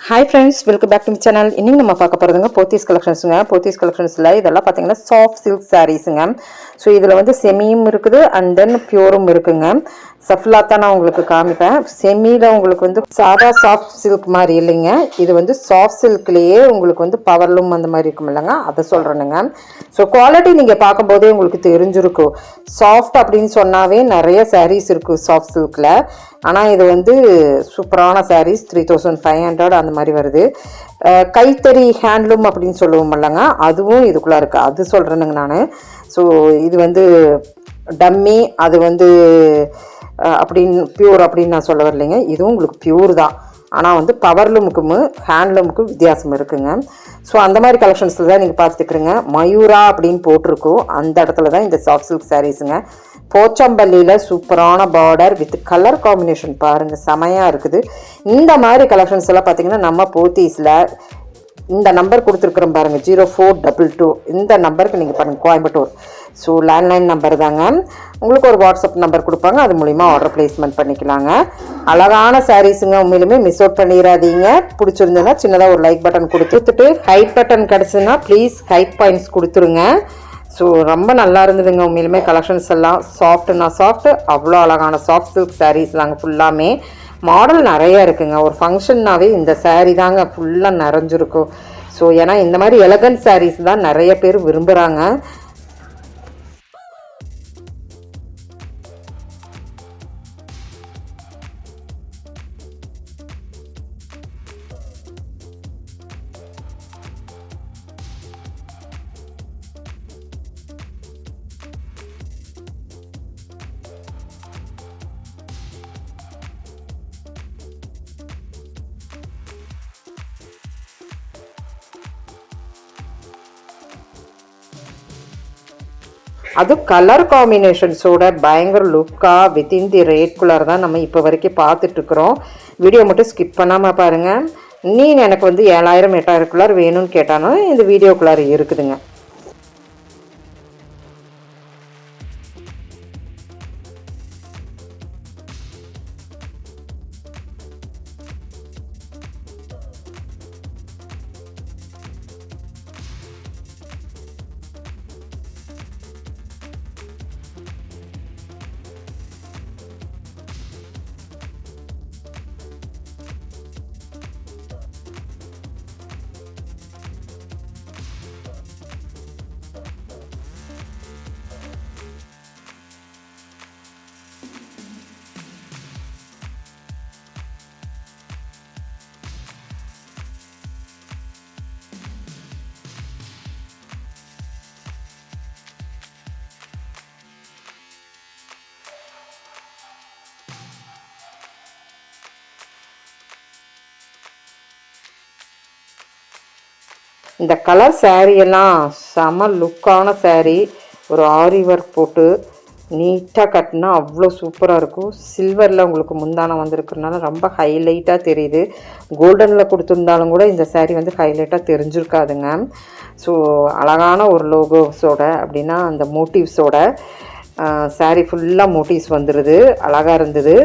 Hi friends, welcome back to my channel. இன்னைக்கு நம்ம பார்க்க போறதுங்க போத்தீஸ் கலெக்ஷன்ஸ்ங்க. போத்தீஸ் கலெக்ஷன்ஸ்ல இதெல்லாம் பாத்தீங்கன்னா சாஃப்ட் சில்க் சாரீஸ்ங்க. சோ இதுல வந்து செமியும் இருக்குது and then பியூரும் இருக்குங்க. சஃப்லாத்தா நான் உங்களுக்கு காமிப்பேன். செமில உங்களுக்கு வந்து சாதா சாஃப்ட் சில்க் மாதிரி இல்லைங்க. இது வந்து சாஃப்ட் சில்க்லயே உங்களுக்கு வந்து பவர்லூம் அந்த மாதிரி இருக்கும் இல்லைங்க, அதை சொல்றேனுங்க. ஸோ குவாலிட்டி நீங்க பார்க்கும்போதே உங்களுக்கு தெரிஞ்சிருக்கும். சாஃப்ட் அப்படின்னு சொன்னாவே நிறைய சாரீஸ் இருக்கு சாஃப்ட் சில்க்ல. ஆனால் இது வந்து சூப்பரான சாரீஸ் 3500 அந்த மாதிரி வருது. கைத்தறி ஹேண்ட்லூம் அப்படின்னு சொல்லுவோம் இல்லைங்க, அதுவும் இதுக்குள்ளே இருக்குது, அது சொல்கிறேனுங்க நான். ஸோ இது வந்து டம்மி, அது வந்து அப்படின்னு பியூர் அப்படின்னு நான் சொல்ல வரலைங்க. இதுவும் உங்களுக்கு பியூர் தான், ஆனால் வந்து பவர்லூமுக்கும் ஹேண்ட்லூமுக்கும் வித்தியாசம் இருக்குங்க. ஸோ அந்த மாதிரி கலெக்ஷன்ஸில் தான் நீங்கள் பார்த்துட்டுருக்குறீங்க. மயூரா அப்படின்னு போட்டிருக்கோம், அந்த இடத்துல தான் இந்த சாஃப்ட் சில்க் சாரீஸுங்க. போச்சம்பள்ளியில் சூப்பரான பார்டர் வித் கலர் காம்பினேஷன் பாருங்கள், செமையாக இருக்குது. இந்த மாதிரி கலெக்ஷன்ஸ் எல்லாம் பார்த்தீங்கன்னா நம்ம போத்தீஸில் இந்த நம்பர் கொடுத்துருக்குறோம் பாருங்கள், 0422 இந்த நம்பருக்கு நீங்கள் பாருங்கள், கோயம்புத்தூர். ஸோ லேண்ட்லைன் நம்பர் தாங்க. உங்களுக்கு ஒரு வாட்ஸ்அப் நம்பர் கொடுப்பாங்க, அது மூலிமா ஆர்டர் பிளேஸ்மெண்ட் பண்ணிக்கலாங்க. அழகான சாரீஸுங்க, உண்மையிலுமே மிஸ் அவுட் பண்ணிடாதீங்க. பிடிச்சிருந்ததுன்னா சின்னதாக ஒரு லைக் பட்டன் கொடுத்துட்டு ஹைட் பட்டன் கிடச்சுன்னா ப்ளீஸ் ஹைட் பாயிண்ட்ஸ் கொடுத்துருங்க. ஸோ ரொம்ப நல்லா இருந்ததுங்க உண்மையிலுமே. கலெக்ஷன்ஸ் எல்லாம் சாஃப்ட்னா சாஃப்ட், அவ்வளோ அழகான சாஃப்ட் சில்க் சாரீஸ் தாங்க. ஃபுல்லாமே மாடல் நிறைய இருக்குங்க. ஒரு ஃபங்க்ஷன்னாவே இந்த சாரீ தாங்க ஃபுல்லாக நிறைஞ்சிருக்கும். ஸோ ஏன்னா இந்த மாதிரி எலகன்ட் சாரீஸ் தான் நிறைய பேர் விரும்புகிறாங்க. அதுவும் கலர் காம்பினேஷன்ஸோட பயங்கர லுக்காக வித்தின் தி ரேட் குள்ளர் தான் நம்ம இப்போ வரைக்கும் பார்த்துட்ருக்குறோம். வீடியோ மட்டும் ஸ்கிப் பண்ணாமல் பாருங்கள். நீ எனக்கு வந்து 7000 8000 வேணும்னு கேட்டாலும் இந்த வீடியோக்குள்ளார இருக்குதுங்க. இந்த கலர் சாரியெல்லாம் செம லுக்கான சாரீ. ஒரு ஆரி ஒர்க் போட்டு நீட்டாக கட்டினா அவ்வளோ சூப்பராக இருக்கும். சில்வரில் உங்களுக்கு முந்தானம் வந்திருக்கிறதுனால ரொம்ப ஹைலைட்டாக தெரியுது. கோல்டனில் கொடுத்துருந்தாலும் கூட இந்த சாரீ வந்து ஹைலைட்டாக தெரிஞ்சிருக்காதுங்க. ஸோ அழகான ஒரு லோகோஸோட அப்படின்னா அந்த மோட்டிவ்ஸோட சாரீ ஃபுல்லாக மோட்டிவ்ஸ் வந்துடுது, அழகாக இருந்தது.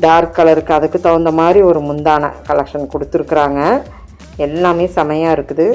டார்க் கலருக்கு அதுக்கு தகுந்த மாதிரி ஒரு முந்தான கலெக்ஷன் கொடுத்துருக்குறாங்க. எல்லாமே செமையாக இருக்குது.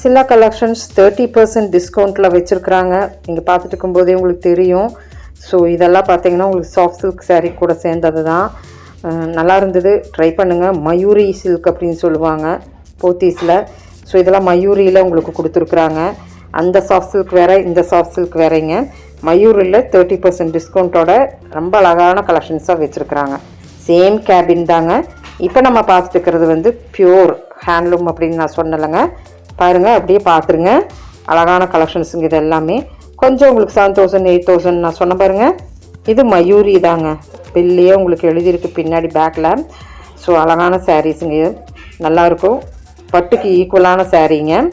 சில கலெக்ஷன்ஸ் 30% டிஸ்கவுண்ட்டில் வச்சுருக்குறாங்க. நீங்கள் பார்த்துட்டு இருக்கும்போதே உங்களுக்கு தெரியும். ஸோ இதெல்லாம் பார்த்தீங்கன்னா உங்களுக்கு சாஃப்ட் சில்க் சாரீ கூட சேர்ந்தது தான். நல்லா இருந்தது, ட்ரை பண்ணுங்கள். மயூரி சில்க் அப்படின்னு சொல்லுவாங்க போத்தீஸில். ஸோ இதெல்லாம் மயூரியில் உங்களுக்கு கொடுத்துருக்குறாங்க. அந்த சாஃப்ட் சில்க் வேறு, இந்த சாஃப்ட் சில்க் வேறேங்க. மயூரில் 30% டிஸ்கவுண்ட்டோட ரொம்ப அழகான கலெக்ஷன்ஸாக வச்சுருக்குறாங்க. சேம் கேபின் தாங்க. இப்போ நம்ம பார்த்துட்டு இருக்கிறது வந்து பியூர் ஹேண்ட்லூம் அப்படின்னு நான் சொன்னலைங்க. பாருங்கள், அப்படியே பார்த்துருங்க. அழகான கலெக்ஷன்ஸுங்க இது எல்லாமே. கொஞ்சம் உங்களுக்கு 7000 8000 நான் சொன்ன பாருங்கள். இது மயூரி தாங்க. பில்லையே உங்களுக்கு எழுதியிருக்கு பின்னாடி பேக்கில். ஸோ அழகான சாரீஸுங்க, நல்லாயிருக்கும். பட்டுக்கு ஈக்குவலான சாரீங்க.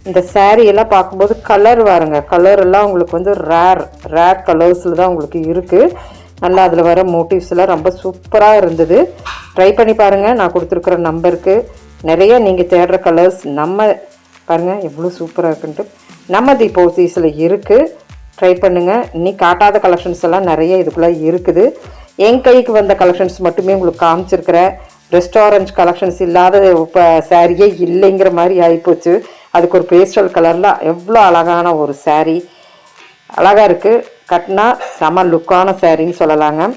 இந்த சாரியெல்லாம் பார்க்கும்போது கலர் வாருங்க. கலர் எல்லாம் உங்களுக்கு வந்து ரேர் கலர்ஸில் தான் உங்களுக்கு இருக்குது. நல்லா அதில் வர மோட்டிவ்ஸ்லாம் ரொம்ப சூப்பராக இருந்தது. ட்ரை பண்ணி பாருங்கள். நான் கொடுத்துருக்குற நம்பருக்கு நிறைய நீங்கள் தேடுற கலர்ஸ் நம்ம பாருங்கள் எவ்வளோ சூப்பராக இருக்குன்ட்டு நம்ம தி போத்தீஸில் இருக்குது. ட்ரை பண்ணுங்கள். இன்னைக்கு காட்டாத கலெக்ஷன்ஸ் எல்லாம் நிறைய இதுக்குள்ளே இருக்குது. என் கைக்கு வந்த கலெக்ஷன்ஸ் மட்டுமே உங்களுக்கு காமிச்சிருக்கிறேன். ரெஸ்டாரண்ட் கலெக்ஷன்ஸ் இல்லாத இப்போ சாரியே இல்லைங்கிற மாதிரி ஆகிப்போச்சு. அதுக்கு ஒரு பேஸ்டல் கலரில் எவ்வளோ அழகான ஒரு சாரீ, அழகாக இருக்குது. கட்டினா செம லுக்கான சாரின்னு சொல்லலாங்க.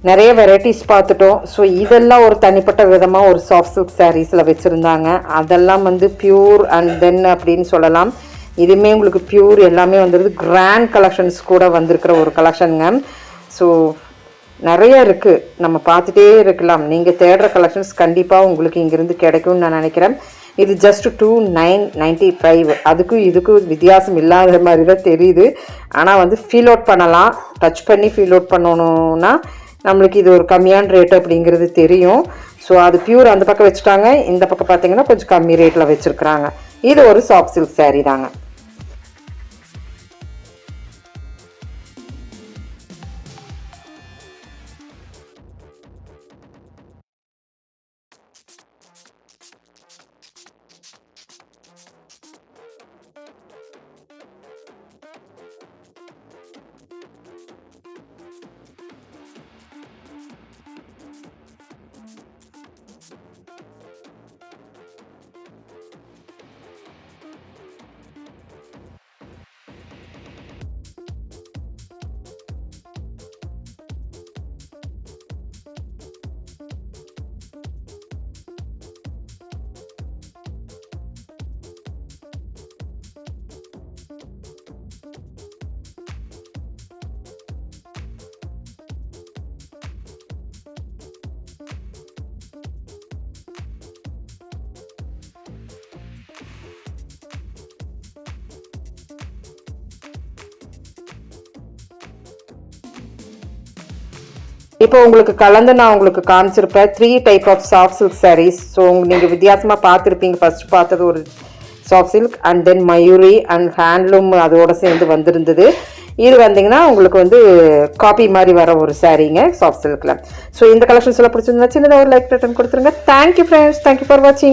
நிறைய வெரைட்டிஸ் பார்த்துட்டோம். ஸோ இதெல்லாம் ஒரு தனிப்பட்ட விதமாக ஒரு சாஃப்ட் சில்க் சாரீஸில் வச்சுருந்தாங்க. அதெல்லாம் வந்து பியூர் அண்ட் தென் அப்படின்னு சொல்லலாம். இதுவுமே உங்களுக்கு பியூர் எல்லாமே வந்துடுது. கிராண்ட் கலெக்ஷன்ஸ் கூட வந்திருக்கிற ஒரு கலெக்ஷனுங்க. ஸோ நிறைய இருக்குது, நம்ம பார்த்துட்டே இருக்கலாம். நீங்கள் தேடுற கலெக்ஷன்ஸ் கண்டிப்பாக உங்களுக்கு இங்கேருந்து கிடைக்கும்னு நான் நினைக்கிறேன். இது ஜஸ்ட் 2995. அதுக்கும் இதுக்கும் வித்தியாசம் இல்லாத மாதிரி தான் தெரியுது. ஆனால் வந்து ஃபீல் அவுட் பண்ணலாம். டச் பண்ணி ஃபீல் அவுட் பண்ணணுன்னா நம்மளுக்கு இது ஒரு கம்மியான ரேட்டு அப்படிங்கிறது தெரியும். ஸோ அது பியூர் அந்த பக்கம் வச்சுட்டாங்க. இந்த பக்கம் பார்த்தீங்கன்னா கொஞ்சம் கம்மி ரேட்டில் வச்சுருக்குறாங்க. இது ஒரு சாஃப்ட் சில்க் சாரீ தாங்க. இப்போ உங்களுக்கு கலந்து நான் உங்களுக்கு காமிச்சிருப்பேன் 3 type of soft silk sarees. So நீங்கள் வித்தியாசமாக பார்த்துருப்பீங்க. ஃபர்ஸ்ட் பார்த்தது ஒரு soft silk and then Mayuri and handloom அதோட சேர்ந்து வந்திருந்தது. இது வந்தீங்கன்னா உங்களுக்கு வந்து காப்பி மாதிரி வர ஒரு சாரீங்க சாஃப்ட் சில்கில். ஸோ இந்த கலெக்ஷன்ஸ் எல்லாம் பிடிச்சிருந்தா சின்னதாக ஒரு லைக் பட்டன் கொடுத்துருங்க. தேங்க்யூ ஃப்ரெண்ட்ஸ், தேங்க்யூ ஃபார் வாட்சிங்.